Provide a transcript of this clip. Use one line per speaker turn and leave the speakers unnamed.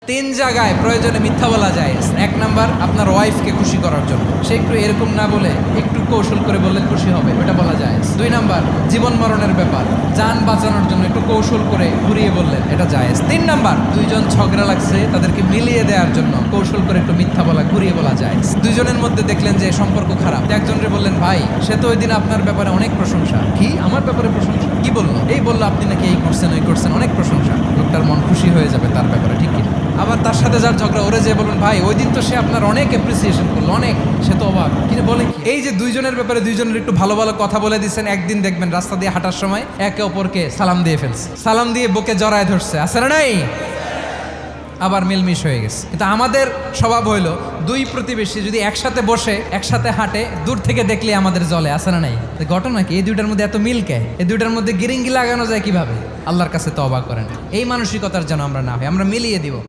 তিন জায়গায় প্রয়োজনে মিথ্যা বলা যায়। এক নাম্বার, আপনার ওয়াইফকে খুশি করার জন্য, সে একটু এরকম না বলে একটু কৌশল করে বললে খুশি হবে, ওটা বলা যায়। দুই নাম্বার, জীবন মরণের ব্যাপার, যান বাঁচানোর জন্য একটু কৌশল করে ঘুরিয়ে বললেন, এটা জায়েজ। তিন নাম্বার, দুইজন ঝগড়া লাগছে তাদেরকে মিলিয়ে দেওয়ার জন্য কৌশল করে একটু মিথ্যা বলা, ঘুরিয়ে বলা যায়। দুইজনের মধ্যে দেখলেন যে সম্পর্ক খারাপ, একজনরে বললেন, ভাই সে তো ওই দিন আপনার ব্যাপারে অনেক প্রশংসা। কি আমার ব্যাপারে প্রশংসা? কি বললো? এই বললো আপনি নাকি এই করছেন ওই করছেন, অনেক প্রশংসা। লোকটার মন খুশি হয়ে যাবে তার ব্যাপারে, ঠিক কি? আবার তার সাথে যার ঝগড়া, ওরে যে বলুন, ভাই ওই দিন তো সে আপনার অনেক অ্যাপ্রিসিয়েশন করলো, অনেক, সে তো অবাক। কিন্তু বলে কি, এই যে দুইজনের ব্যাপারে দুইজনের একটু ভালো ভালো কথা বলে দিচ্ছেন, একদিন দেখবেন রাস্তা দিয়ে হাঁটার সময় একে অপরকে সালাম দিয়ে ফেলছে, সালাম দিয়ে বুকে জড়ায় ধরছে, আছে না নাই? আবার মিলমিশ হয়ে গেছে। কিন্তু আমাদের স্বভাব হইলো, দুই প্রতিবেশী যদি একসাথে বসে একসাথে হাঁটে, দূর থেকে দেখলে আমাদের জলে, আছে না নাই? ঘটনা কি, এই দুইটার মধ্যে এত মিল কে? এই দুইটার মধ্যে গিরিঙ্গি লাগানো যায় কিভাবে? আল্লাহর কাছে তওবা করেন, এই মানসিকতার যেন আমরা না হয়, আমরা মিলিয়ে দিব।